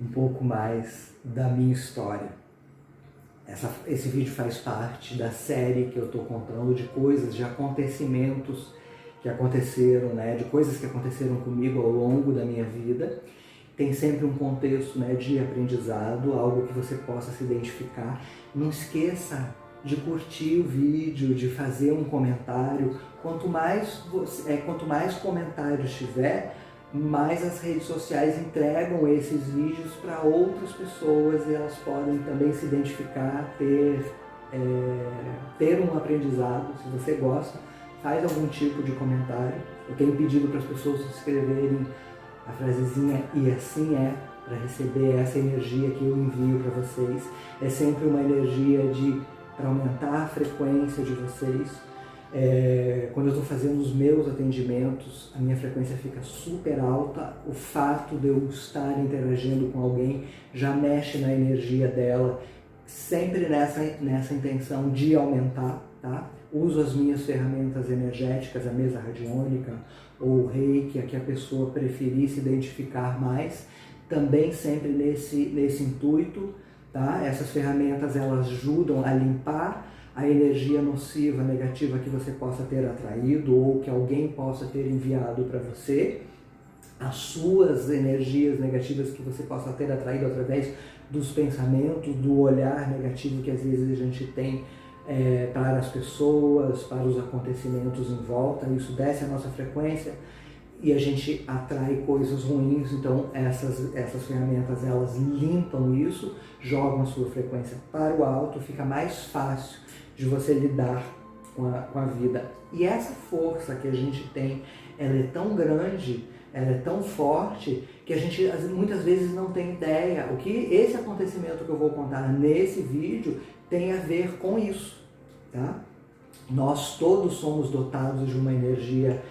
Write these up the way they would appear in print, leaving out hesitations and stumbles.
um pouco mais da minha história. Esse vídeo faz parte da série que eu estou contando de coisas, de acontecimentos que aconteceram, né, de coisas que aconteceram comigo ao longo da minha vida. Tem sempre um contexto, né, de aprendizado, algo que você possa se identificar. Não esqueça de curtir o vídeo, de fazer um comentário. Quanto mais comentários tiver, mais as redes sociais entregam esses vídeos para outras pessoas e elas podem também se identificar, ter um aprendizado. Se você gosta, faz algum tipo de comentário. Eu tenho pedido para as pessoas escreverem a frasezinha "e assim é", para receber essa energia que eu envio para vocês. É sempre uma energia para aumentar a frequência de vocês. Quando eu estou fazendo os meus atendimentos, a minha frequência fica super alta. O fato de eu estar interagindo com alguém já mexe na energia dela, sempre nessa intenção de aumentar, tá? Uso as minhas ferramentas energéticas, a mesa radiônica ou o reiki, a que a pessoa preferir se identificar mais, também sempre nesse intuito, tá? Essas ferramentas, elas ajudam a limpar a energia nociva, negativa que você possa ter atraído ou que alguém possa ter enviado para você, as suas energias negativas que você possa ter atraído através dos pensamentos, do olhar negativo que às vezes a gente tem para as pessoas, para os acontecimentos em volta. Isso desce a nossa frequência e a gente atrai coisas ruins. Então essas ferramentas, elas limpam isso, jogam a sua frequência para o alto, fica mais fácil de você lidar com a vida. E essa força que a gente tem, ela é tão grande, ela é tão forte, que a gente muitas vezes não tem ideia o que esse acontecimento que eu vou contar nesse vídeo tem a ver com isso, tá? Nós todos somos dotados de uma energia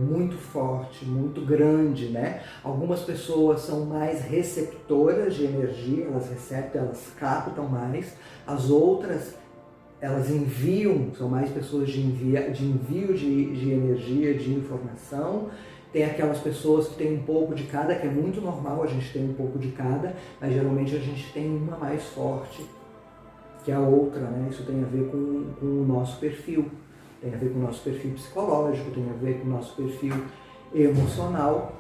muito forte, muito grande, né? Algumas pessoas são mais receptoras de energia, elas recebem, elas captam mais. As outras, elas enviam, são mais pessoas de envio de energia, de informação. Tem aquelas pessoas que têm um pouco de cada, que é muito normal a gente ter um pouco de cada, mas geralmente a gente tem uma mais forte que a outra, né? Isso tem a ver com o nosso perfil, tem a ver com o nosso perfil psicológico, tem a ver com o nosso perfil emocional.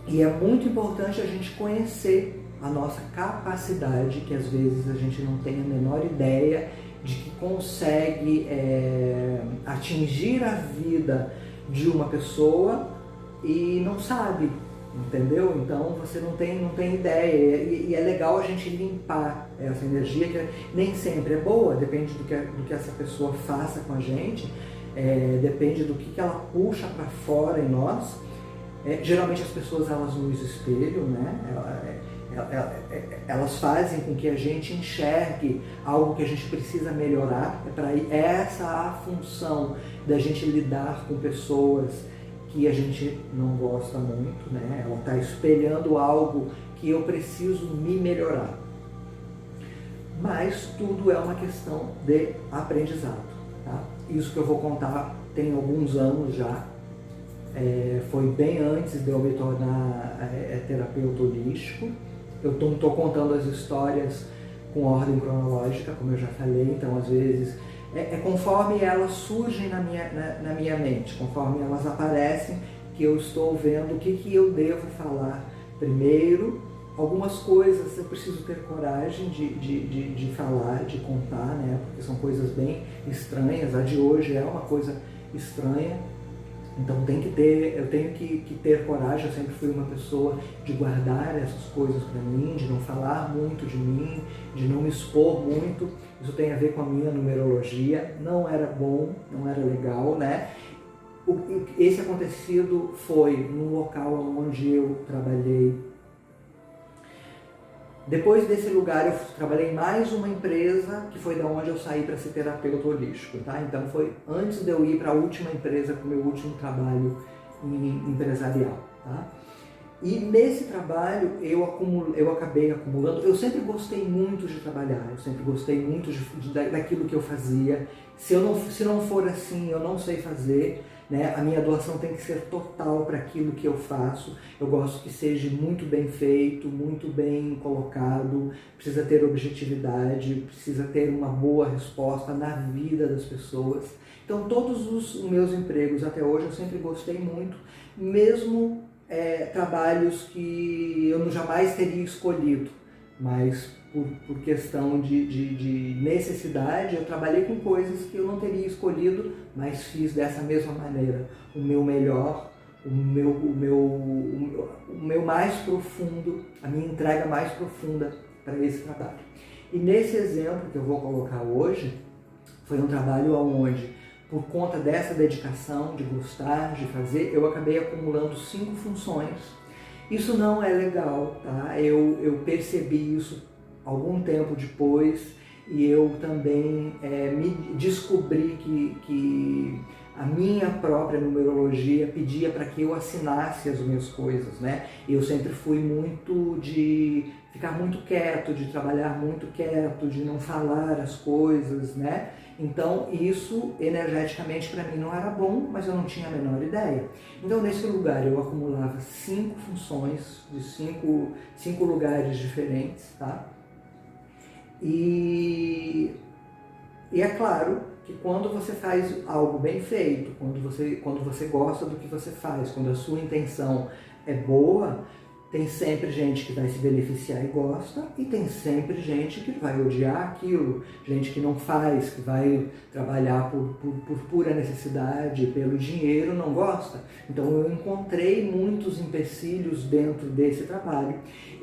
E é muito importante a gente conhecer a nossa capacidade, que às vezes a gente não tem a menor ideia de que consegue atingir a vida de uma pessoa e não sabe, entendeu? Então você não tem ideia, e é legal a gente limpar essa energia, que nem sempre é boa, depende do que essa pessoa faça com a gente, depende do que ela puxa para fora em nós. Geralmente as pessoas, elas nos espelham, né? Elas fazem com que a gente enxergue algo que a gente precisa melhorar. Essa a função da gente lidar com pessoas que a gente não gosta muito, né? Ela está espelhando algo que eu preciso me melhorar. Mas tudo é uma questão de aprendizado, tá? Isso que eu vou contar tem alguns anos já. Foi bem antes de eu me tornar terapeuta holístico. Eu estou contando as histórias com ordem cronológica, como eu já falei, então às vezes conforme elas surgem na minha mente, conforme elas aparecem, que eu estou vendo o que eu devo falar primeiro. Algumas coisas eu preciso ter coragem de falar, de contar, né? Porque são coisas bem estranhas. A de hoje é uma coisa estranha. Então eu tenho que ter coragem. Eu sempre fui uma pessoa de guardar essas coisas para mim, de não falar muito de mim, de não me expor muito. Isso tem a ver com a minha numerologia. Não era bom, não era legal, né? Esse acontecido foi num local onde eu trabalhei. Depois desse lugar eu trabalhei em mais uma empresa, que foi da onde eu saí para ser terapeuta holístico, tá? Então foi antes de eu ir para a última empresa, para o meu último trabalho empresarial, tá? E nesse trabalho eu acabei acumulando. Eu sempre gostei muito de trabalhar, eu sempre gostei muito daquilo que eu fazia. Se não for assim, eu não sei fazer. né? A minha doação tem que ser total para aquilo que eu faço. Eu gosto que seja muito bem feito, muito bem colocado, precisa ter objetividade, precisa ter uma boa resposta na vida das pessoas. Então todos os meus empregos até hoje eu sempre gostei muito, mesmo trabalhos que eu jamais teria escolhido, mas por questão de necessidade, eu trabalhei com coisas que eu não teria escolhido, mas fiz dessa mesma maneira, o meu melhor, o meu mais profundo, a minha entrega mais profunda para esse trabalho. E nesse exemplo que eu vou colocar hoje, foi um trabalho onde, por conta dessa dedicação, de gostar, de fazer, eu acabei acumulando 5 funções. Isso não é legal, tá? Eu percebi isso algum tempo depois e eu também me descobri que a minha própria numerologia pedia para que eu assinasse as minhas coisas, né? Eu sempre fui muito de ficar muito quieto, de trabalhar muito quieto, de não falar as coisas, né? Então isso energeticamente para mim não era bom, mas eu não tinha a menor ideia. Então nesse lugar eu acumulava 5 funções de 5 lugares diferentes, tá? E é claro que quando você faz algo bem feito, quando você gosta do que você faz, quando a sua intenção é boa, tem sempre gente que vai se beneficiar e gosta, e tem sempre gente que vai odiar aquilo, gente que não faz, que vai trabalhar por pura necessidade, pelo dinheiro, não gosta. Então eu encontrei muitos empecilhos dentro desse trabalho.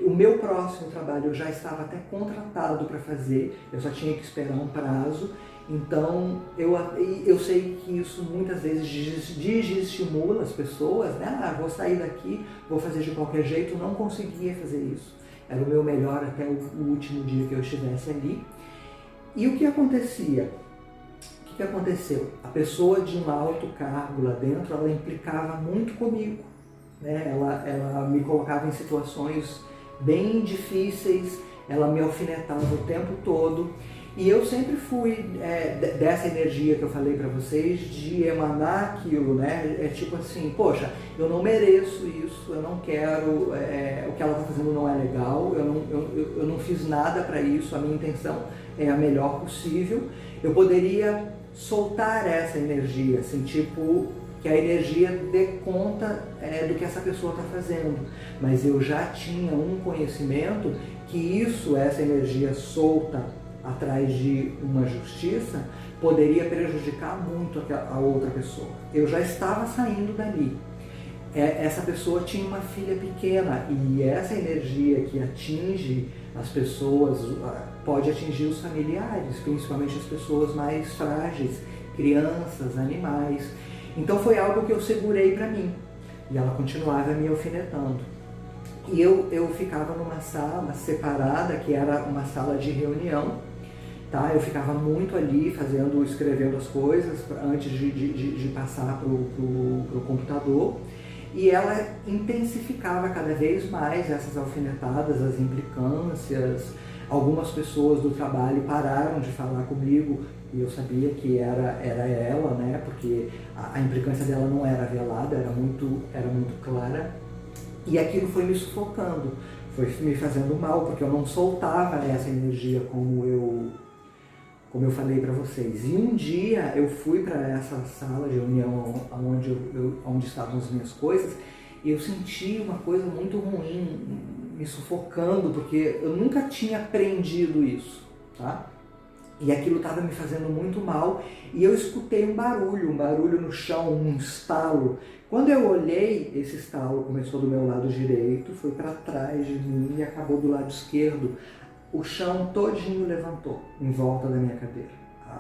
O meu próximo trabalho eu já estava até contratado para fazer, eu só tinha que esperar um prazo. Então, eu sei que isso muitas vezes desestimula as pessoas, né? Ah, vou sair daqui, vou fazer de qualquer jeito, não conseguia fazer isso. Era o meu melhor até o último dia que eu estivesse ali. E o que acontecia? O que aconteceu? A pessoa de um alto cargo lá dentro, ela implicava muito comigo, né? Ela me colocava em situações bem difíceis, ela me alfinetava o tempo todo. E eu sempre fui dessa energia que eu falei para vocês, de emanar aquilo, né? É tipo assim, poxa, eu não mereço isso, eu não quero, o que ela está fazendo não é legal, eu não fiz nada para isso, a minha intenção é a melhor possível. Eu poderia soltar essa energia, assim, tipo, que a energia dê conta do que essa pessoa está fazendo. Mas eu já tinha um conhecimento que essa energia solta, atrás de uma justiça, poderia prejudicar muito a outra pessoa. Eu já estava saindo dali. Essa pessoa tinha uma filha pequena e essa energia que atinge as pessoas pode atingir os familiares, principalmente as pessoas mais frágeis, crianças, animais. Então foi algo que eu segurei para mim e ela continuava me alfinetando. E eu ficava numa sala separada, que era uma sala de reunião, tá? Eu ficava muito ali escrevendo as coisas antes de passar para o computador, e ela intensificava cada vez mais essas alfinetadas, as implicâncias. Algumas pessoas do trabalho pararam de falar comigo e eu sabia que era ela, né? Porque a implicância dela não era velada, era muito clara, e aquilo foi me sufocando, foi me fazendo mal, porque eu não soltava essa energia como eu falei para vocês. E um dia eu fui para essa sala de reunião onde estavam as minhas coisas, e eu senti uma coisa muito ruim, me sufocando, porque eu nunca tinha aprendido isso, tá? E aquilo estava me fazendo muito mal, e eu escutei um barulho no chão, um estalo. Quando eu olhei, esse estalo começou do meu lado direito, foi para trás de mim e acabou do lado esquerdo. O chão todinho levantou em volta da minha cadeira.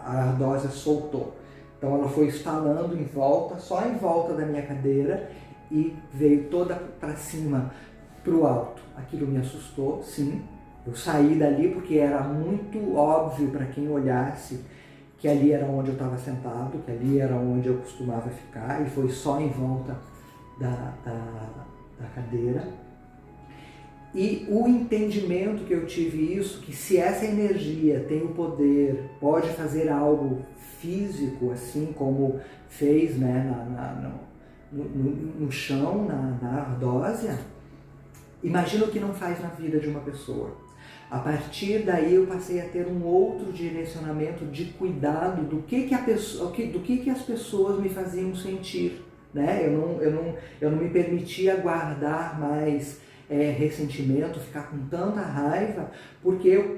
A ardósia soltou. Então ela foi estalando em volta, só em volta da minha cadeira, e veio toda para cima, para o alto. Aquilo me assustou, sim. Eu saí dali porque era muito óbvio para quem olhasse que ali era onde eu estava sentado, que ali era onde eu costumava ficar, e foi só em volta da cadeira. E o entendimento que eu tive que se essa energia tem o poder, pode fazer algo físico, assim como fez, né, no chão, na ardósia, imagina o que não faz na vida de uma pessoa. A partir daí eu passei a ter um outro direcionamento de cuidado do que as pessoas me faziam sentir, né? Eu não me permitia guardar mais ressentimento, ficar com tanta raiva, porque eu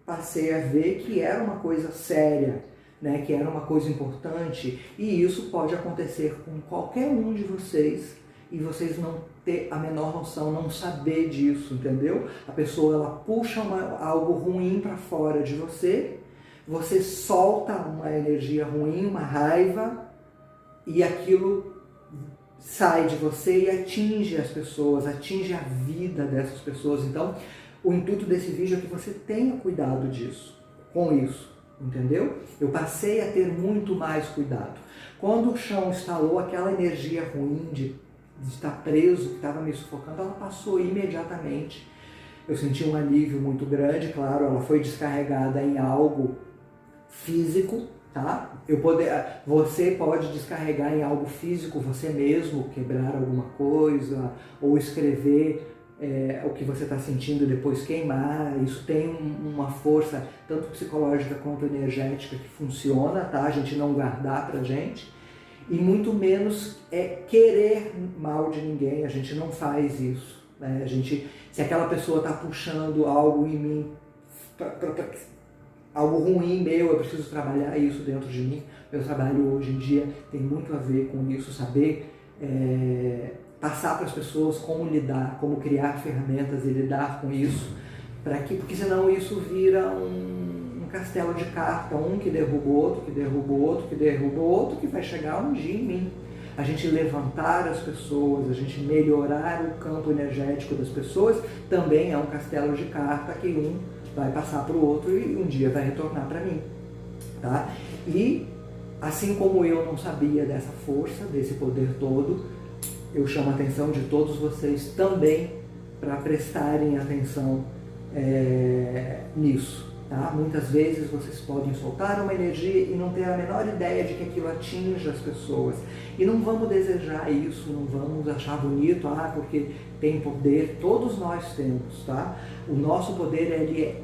passei a ver que era uma coisa séria, né? Que era uma coisa importante, e isso pode acontecer com qualquer um de vocês e vocês não ter a menor noção, não saber disso, entendeu? A pessoa, ela puxa algo ruim para fora de você, você solta uma energia ruim, uma raiva, e aquilo sai de você e atinge as pessoas, atinge a vida dessas pessoas. Então, o intuito desse vídeo é que você tenha cuidado com isso, entendeu? Eu passei a ter muito mais cuidado. Quando o chão instalou aquela energia ruim de estar preso, que estava me sufocando, ela passou imediatamente. Eu senti um alívio muito grande, claro, ela foi descarregada em algo físico, tá? Você pode descarregar em algo físico você mesmo, quebrar alguma coisa, ou escrever o que você está sentindo e depois queimar. Isso tem uma força tanto psicológica quanto energética que funciona, tá? A gente não guardar pra gente. E muito menos querer mal de ninguém, a gente não faz isso, né? Se aquela pessoa está puxando algo em mim, algo ruim meu, eu preciso trabalhar isso dentro de mim. Meu trabalho hoje em dia tem muito a ver com isso, saber passar para as pessoas como lidar, como criar ferramentas e lidar com isso, porque senão isso vira um castelo de carta, um que derruba o outro, que derruba o outro, que derruba o outro, que vai chegar um dia em mim. A gente levantar as pessoas, a gente melhorar o campo energético das pessoas, também é um castelo de carta que um vai passar para o outro e um dia vai retornar para mim, tá? E assim como eu não sabia dessa força, desse poder todo, eu chamo a atenção de todos vocês também para prestarem atenção nisso. Tá? Muitas vezes vocês podem soltar uma energia e não ter a menor ideia de que aquilo atinge as pessoas. E não vamos desejar isso, não vamos achar bonito, porque tem poder. Todos nós temos, tá? O nosso poder, ele é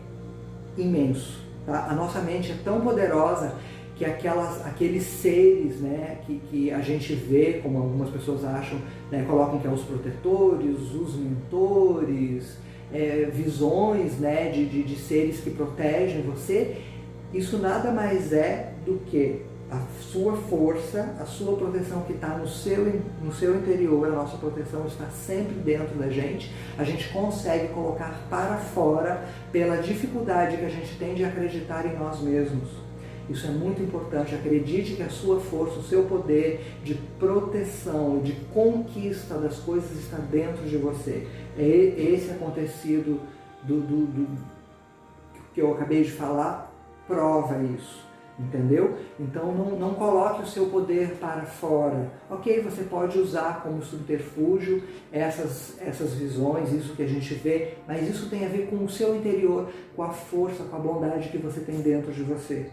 imenso, tá? A nossa mente é tão poderosa que aqueles seres, né, que a gente vê, como algumas pessoas acham, né, colocam que é os protetores, os mentores, visões, né, de seres que protegem você. Isso nada mais é do que a sua força, a sua proteção que está no seu interior. A nossa proteção está sempre dentro da gente. A gente consegue colocar para fora pela dificuldade que a gente tem de acreditar em nós mesmos. Isso é muito importante. Acredite que a sua força, o seu poder de proteção, de conquista das coisas está dentro de você. Esse acontecido que eu acabei de falar prova isso, entendeu? Então não coloque o seu poder para fora. Ok, você pode usar como subterfúgio essas visões, isso que a gente vê, mas isso tem a ver com o seu interior, com a força, com a bondade que você tem dentro de você.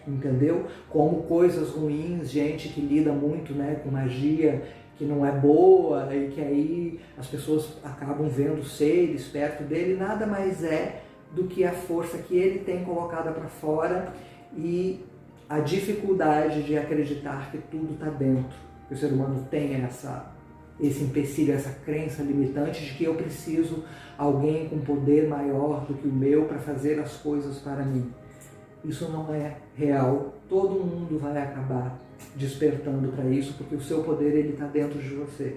Entendeu? Como coisas ruins, gente que lida muito, né, com magia que não é boa e que aí as pessoas acabam vendo seres perto dele, nada mais é do que a força que ele tem colocada para fora e a dificuldade de acreditar que tudo está dentro. O ser humano tem esse empecilho, essa crença limitante de que eu preciso alguém com poder maior do que o meu para fazer as coisas para mim. Isso não é real. Todo mundo vai acabar despertando para isso, porque o seu poder, ele está dentro de você.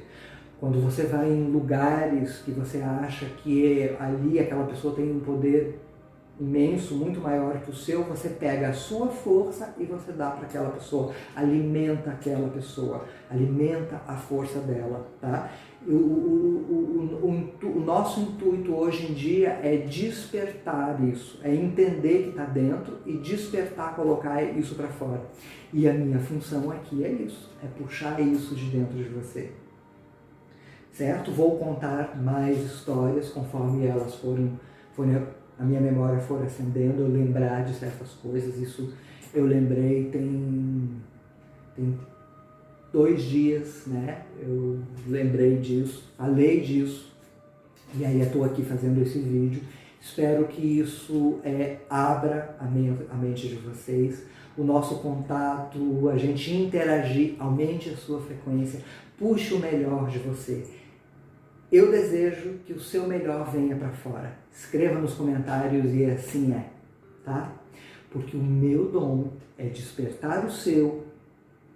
Quando você vai em lugares que você acha que ali aquela pessoa tem um poder imenso, muito maior que o seu, você pega a sua força e você dá para aquela pessoa, alimenta aquela pessoa, alimenta a força dela, tá? O nosso intuito hoje em dia é despertar isso, é entender que está dentro e despertar, colocar isso para fora. E a minha função aqui é isso, é puxar isso de dentro de você. Certo? Vou contar mais histórias conforme elas forem a minha memória for acendendo, eu lembrar de certas coisas. Isso eu lembrei, tem 2 dias, né? Eu lembrei disso, falei disso, e aí eu estou aqui fazendo esse vídeo. Espero que isso abra a mente de vocês, o nosso contato, a gente interagir, aumente a sua frequência, puxe o melhor de você. Eu desejo que o seu melhor venha para fora. Escreva nos comentários e assim é, tá? Porque o meu dom é despertar o seu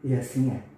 e assim é.